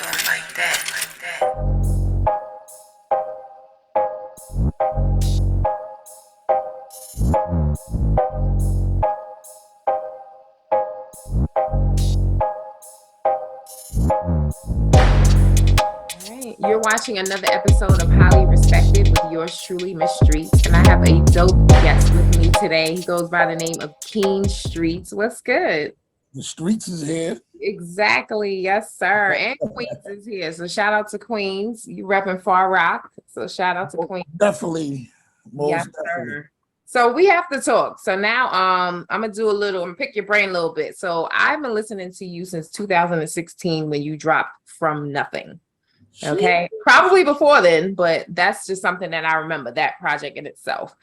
Right. You're watching another episode of Highly Respected with yours truly, Miss Streetz, and I have a dope guest with me today. He goes by the name of Keen Streetz. What's good? The streets is here. Exactly. Yes, sir. And Queens is here. So shout out to Queens. You repping Far Rock. So shout out to Queens. Definitely. Yes, Definitely. sir. So we have to talk. So now I'm gonna do a little and pick your brain a little bit. So I've been listening to you since 2016 when you dropped From Nothing. Okay. Probably before then, but that's just something that I remember, that project in itself.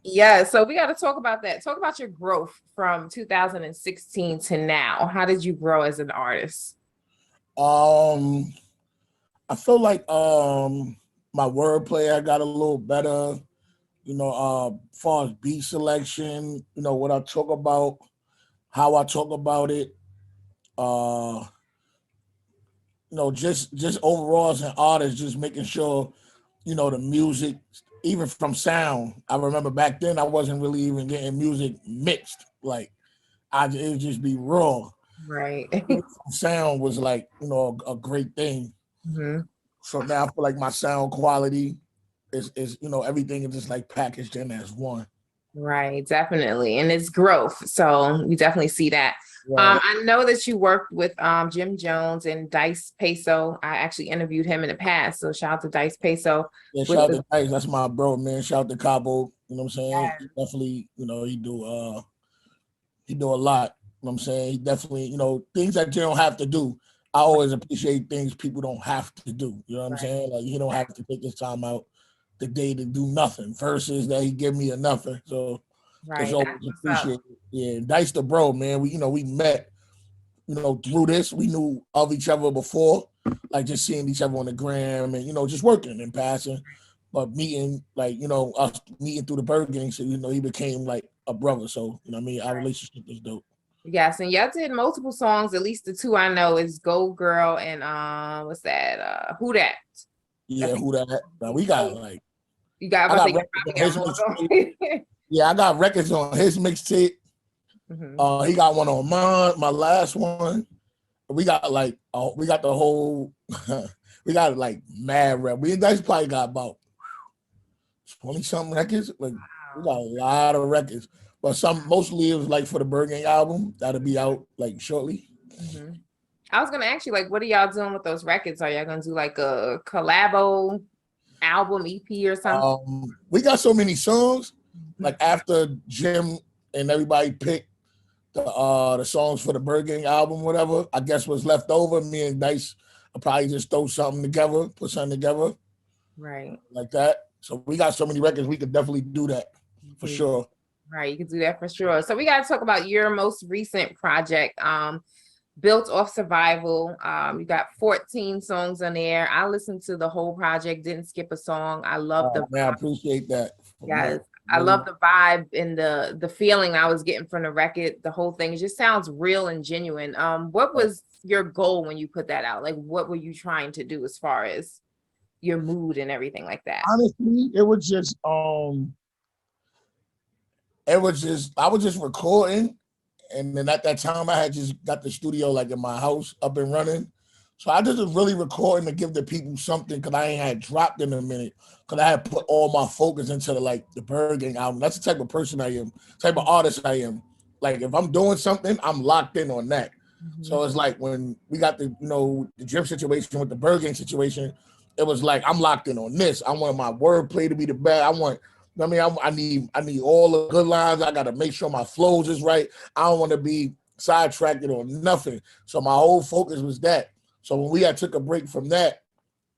Yeah, so we got to talk about that. Talk about your growth from 2016 to now. How did you grow as an artist? I feel like my wordplay I got a little better, as far as beat selection, what I talk about, how I talk about it, just overall as an artist, just making sure, the music, even from sound. I remember back then I wasn't really even getting music mixed. Like it would just be raw. Right. Sound was like, a great thing. Mm-hmm. So now I feel like my sound quality is everything is just like packaged in as one. Right, definitely. And it's growth. So we definitely see that. Right. I know that you worked with Jim Jones and Dyce Payso. I actually interviewed him in the past. So shout out to Dyce Payso. Yeah, shout out to Dyce. That's my bro, man. Shout out to Cabo. You know what I'm saying? Yeah. Definitely, he do a lot. You know what I'm saying? He definitely, things that you don't have to do. I always appreciate things people don't have to do. You know what I'm saying? Like he don't have to take his time out the day to do nothing versus that he give me a nothing. So it's always appreciated. Yeah, Dice the bro, man. We met, through this. We knew of each other before, like just seeing each other on the gram and, just working and passing. But meeting, like, us meeting through the Burger Gang, so he became like a brother. So, our relationship is dope. Yes, and y'all did multiple songs. At least the two I know is Go Girl and what's that? Who That? Yeah, Who That? Now we got like you got I got records on his mixtape. Mm-hmm. He got one on mine, my last one. We got we got the whole we got like mad rap. We guys probably got about 20 something records. Like we got a lot of records. But mostly it was like for the Burger Gang album that'll be out like shortly. Mm-hmm. I was gonna ask you, like, what are y'all doing with those records? Are y'all gonna do like a collabo album, EP, or something? We got so many songs. Like after Jim and everybody picked the songs for the Burger Gang album, whatever, I guess what's left over, me and Dyce will probably just throw something together, put something together, right? Like that. So we got so many records, we could definitely do that for sure. Right, you can do that for sure. So we got to talk about your most recent project, Built Off Survival. You got 14 songs on there. I listened to the whole project, didn't skip a song. I love the man, I appreciate that. Yes, I love the vibe and the feeling I was getting from the record. The whole thing, it just sounds real and genuine. What was your goal when you put that out? Like, what were you trying to do as far as your mood and everything like that? Honestly, it was just I was just recording, and then at that time I had just got the studio like in my house up and running. So I just was really recording to give the people something because I ain't had dropped in a minute because I had put all my focus into the Burger Gang album. That's the type of person I am, type of artist I am. Like if I'm doing something, I'm locked in on that. Mm-hmm. So it's like when we got the Drip situation with the Burger Gang situation, it was like I'm locked in on this. I want my wordplay to be the best. I need all the good lines. I gotta make sure my flows is right. I don't want to be sidetracked or nothing. So my whole focus was that. So when we took a break from that,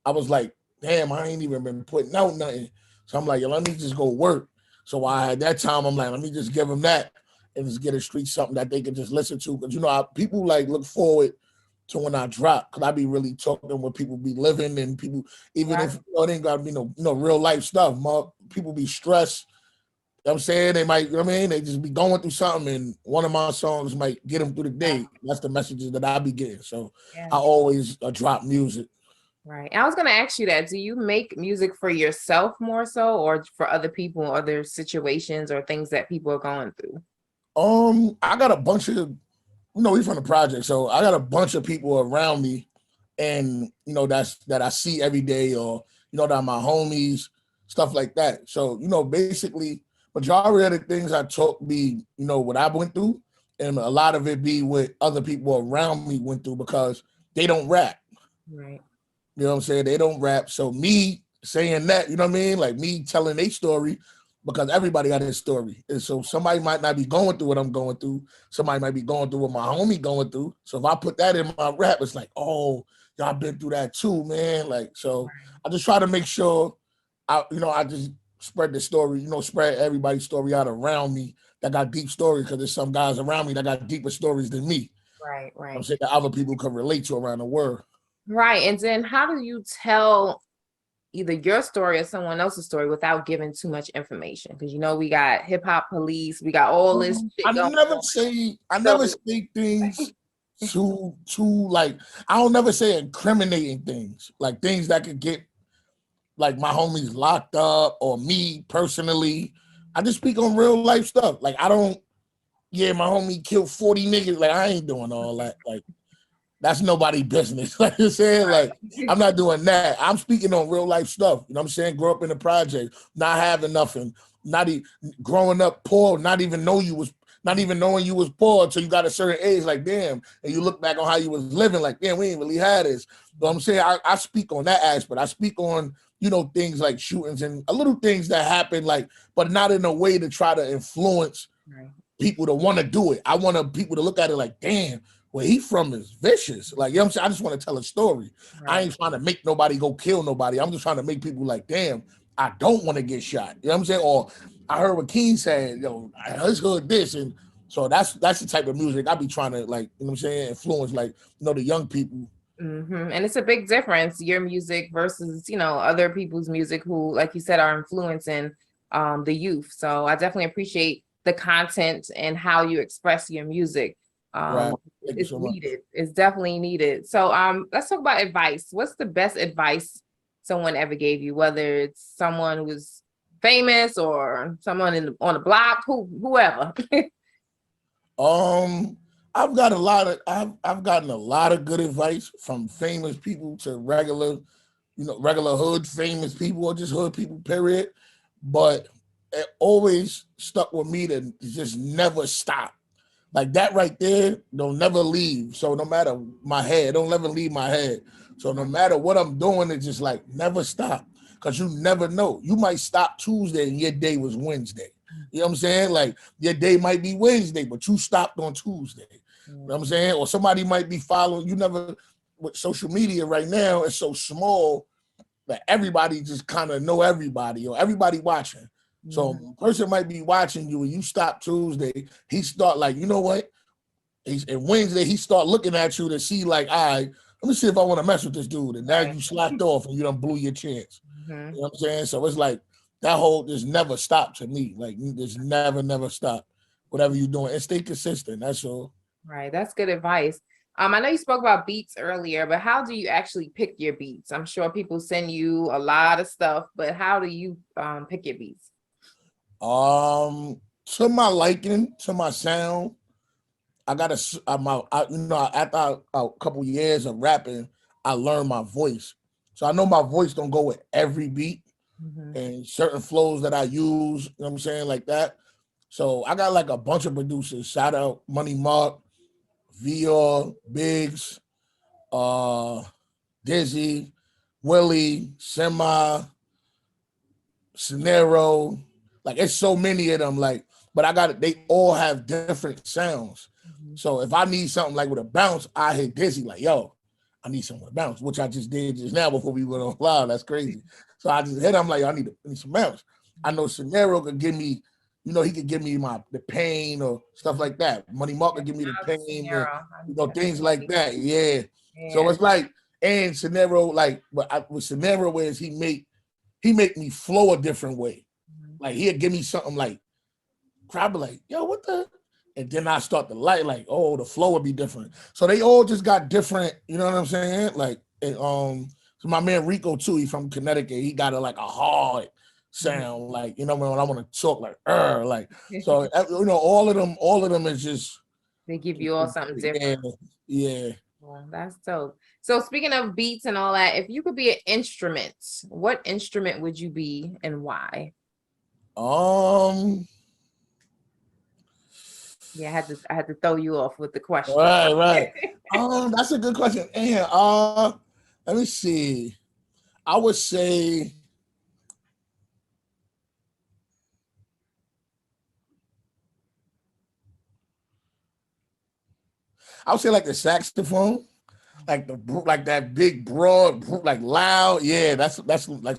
I was like, damn, I ain't even been putting out nothing. So I'm like, let me just go work. So at that time, I'm like, let me just give them that and just get a street something that they can just listen to. Because, people like look forward to when I drop. Because I be really talking what people be living and people, even if it ain't got to be no real life stuff. People be stressed know what I'm saying? They might, you know what I mean? They just be going through something and one of my songs might get them through the day. That's the messages that I be getting. So Yeah. I always drop music. Right. I was going to ask you that. Do you make music for yourself more so or for other people, other situations or things that people are going through? I got a bunch of, we from the project. So I got a bunch of people around me and, that I see every day or, that my homies, stuff like that. So, basically majority of the things I talk be, what I went through and a lot of it be what other people around me went through because they don't rap. Right. You know what I'm saying? They don't rap. So me saying that, you know what I mean? Like me telling a story because everybody got his story. And so somebody might not be going through what I'm going through. Somebody might be going through what my homie going through. So if I put that in my rap, it's like, oh, y'all been through that too, man. Like, so I just try to make sure I just spread the story, spread everybody's story out around me that got deep stories because there's some guys around me that got deeper stories than me. Right. I'm saying that other people can relate to around the world. Right. And then how do you tell either your story or someone else's story without giving too much information? Because we got hip hop police, we got all this I shit going never on. say So, things too like I don't never say incriminating things like things that could get like my homies locked up or me personally. I just speak on real life stuff. Like I don't, my homie killed 40 niggas. Like I ain't doing all that. Like that's nobody business. Like you saying, like I'm not doing that. I'm speaking on real life stuff. You know what I'm saying? Grow up in the project, not having nothing, not even growing up poor, not even knowing you was poor until you got a certain age. Like damn, and you look back on how you was living. Like damn, we ain't really had this. You know what I'm saying? I speak on that aspect. I speak on things like shootings and little things that happen, like, but not in a way to try to influence people to want to do it. I want people to look at it like, damn, where he from is vicious. Like, you know what I'm saying? I just want to tell a story. right. I ain't trying to make nobody go kill nobody. I'm just trying to make people like, damn, I don't want to get shot. You know what I'm saying? Or I heard what Keen said, I just heard this. And so that's the type of music I be trying to, like, you know what I'm saying, influence, like, the young people. And it's a big difference, your music versus, other people's music who, like you said, are influencing the youth. So I definitely appreciate the content and how you express your music. Right. It's needed. It's definitely needed. So let's talk about advice. What's the best advice someone ever gave you, whether it's someone who's famous or someone on the block, whoever? I've gotten a lot of good advice from famous people to regular hood famous people or just hood people, period. But it always stuck with me to just never stop. Like that right there, don't never leave. So no matter my head, don't never leave my head. So no matter what I'm doing, it's just like never stop. Because you never know. You might stop Tuesday and your day was Wednesday. You know what I'm saying? Like your day might be Wednesday, but you stopped on Tuesday. You know what I'm saying? Or somebody might be following. You never, with social media right now, it's so small that everybody just kind of know everybody or everybody watching. So a person might be watching you and you stop Tuesday. He start like, you know what? And Wednesday, he start looking at you to see like, all right, let me see if I want to mess with this dude. And now you slacked off and you done blew your chance. You know what I'm saying? So it's like that whole just never stop to me. Like you just never stop. Whatever you're doing and stay consistent. That's all. Right. That's good advice. I know you spoke about beats earlier, but how do you actually pick your beats? I'm sure people send you a lot of stuff, but how do you pick your beats? To my liking, to my sound, after a couple years of rapping, I learned my voice. So I know my voice don't go with every beat and certain flows that I use, you know what I'm saying, like that. So I got like a bunch of producers. Shout out Money Mark, VR, Biggs, Dizzy, Willie, Semi, Scenario. Like it's so many of them. Like, but they all have different sounds. So if I need something like with a bounce, I hit Dizzy like, yo, I need something with a bounce, which I just did just now before we went on live. That's crazy. So I just hit him like, I need some bounce. I know Scenario could give me, he could give me the pain or stuff like that. Money Mark could give me the pain, things like that. Yeah. So it's like, and Scenario, like, with Scenario is he make me flow a different way. Like he'll give me something like crowd be like, yo, what the? And then I start to like, oh, the flow would be different. So they all just got different, you know what I'm saying? Like, and, so my man Rico too, he's from Connecticut. He got a hard sound, like, you know, when I want to talk like, so you know, all of them is just they give you all something different. Yeah. Well, that's dope. So speaking of beats and all that, if you could be an instrument, what instrument would you be and why? Yeah, I had to throw you off with the question. Right. That's a good question. And let me see. I would say like the saxophone, like that big broad, like loud. Yeah, that's my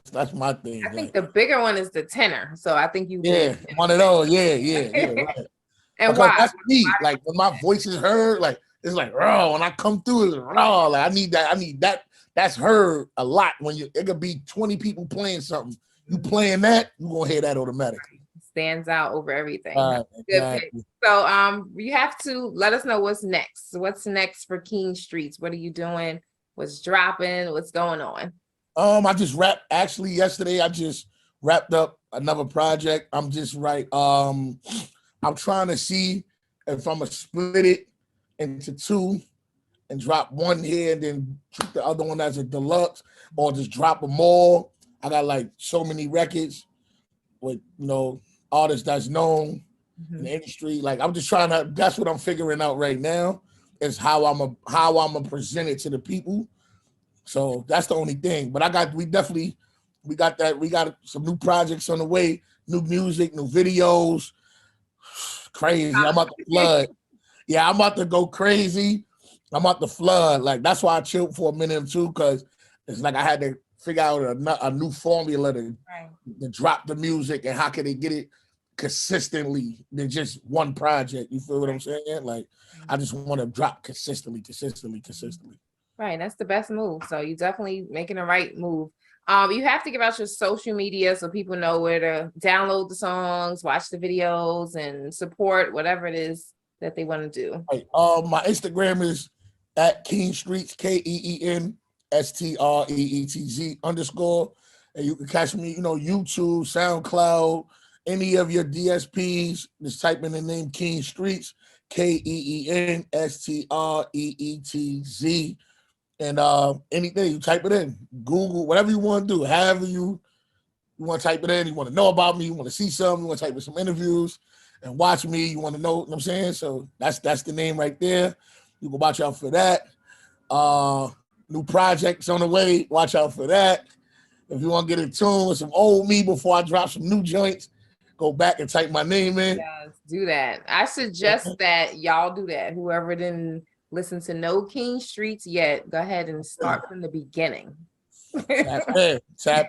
thing. I think the bigger one is the tenor. So I think you one of those. Yeah, right. And because why? that's me. Like when my voice is heard, like it's like raw. When I come through, it's raw. Like I need that. That's heard a lot. When it could be 20 people playing something. You playing that, you gonna hear that automatically. Stands out over everything. Exactly. Good. So you have to let us know what's next. What's next for Keen Streetz? What are you doing? What's dropping? What's going on? I just wrapped actually yesterday. I just wrapped up another project. I'm just I'm trying to see if I'm gonna split it into two and drop one here and then treat the other one as a deluxe, or just drop them all. I got like so many records with artists that's known in the industry. Like I'm just trying to. That's what I'm figuring out right now is how I'm gonna present it to the people. So that's the only thing. But we got some new projects on the way, new music, new videos. Crazy. I'm about to flood. Yeah, I'm about to go crazy. I'm about to flood. Like that's why I chilled for a minute or two, because it's like I had to figure out a new formula to drop the music, and how can they get it consistently than just one project. You feel what I'm saying? Like I just want to drop consistently. Right, that's the best move. So you definitely making the right move. You have to give out your social media so people know where to download the songs, watch the videos, and support whatever it is that they want to do. Right. My Instagram is at Keen Streetz, KEENSTREETZ _. And you can catch me, YouTube, SoundCloud, any of your DSPs. Just type in the name Keen Streetz, KEENSTREETZ. And anything, you type it in, Google, whatever you want to do, however you want to type it in, you want to know about me, you want to see something, you want to type in some interviews and watch me, you want to know what I'm saying? So that's the name right there. You can watch out for that. New projects on the way, watch out for that. If you want to get in tune with some old me before I drop some new joints, go back and type my name in. Yes, do that. I suggest that y'all do that. Whoever didn't listen to no Keen Streetz yet, go ahead and start from the beginning. Tap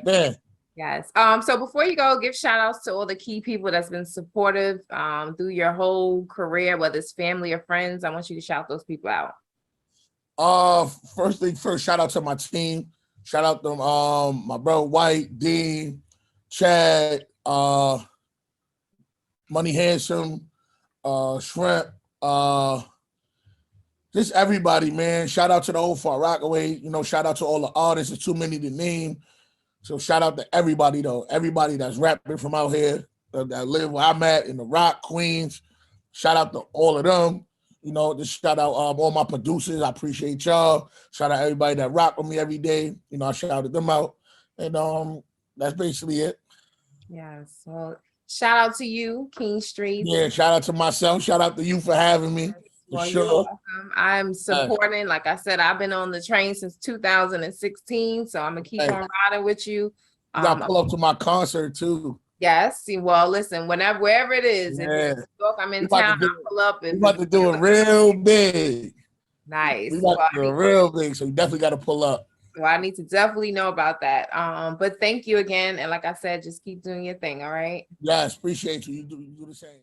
in. Yes. So before you go, give shout outs to all the key people that's been supportive through your whole career, whether it's family or friends. I want you to shout those people out. First, shout out to my team. Shout out to my bro White, Dean, Chad, Money Handsome, Shrimp, just everybody, man. Shout out to the old Far Rockaway. Shout out to all the artists. There's too many to name. So shout out to everybody, though. Everybody that's rapping from out here that live where I'm at in the Rock, Queens. Shout out to all of them. Just shout out all my producers. I appreciate y'all. Shout out everybody that rock with me every day. I shouted them out. And that's basically it. Yes. Well, shout out to you, Keen Streetz. Yeah, shout out to myself. Shout out to you for having me. Well, you're welcome. I'm supporting. Like I said, I've been on the train since 2016, so I'm gonna keep on riding with you. You gotta pull up to my concert too. Yes. Well, listen, wherever it is, if it's New York, I'm in town. I'll pull up. We're about to do it real big. Nice. We about to do it real big, so you definitely got to pull up. Well, I need to definitely know about that. But thank you again, and like I said, just keep doing your thing. All right. Yes, appreciate you. You do the same.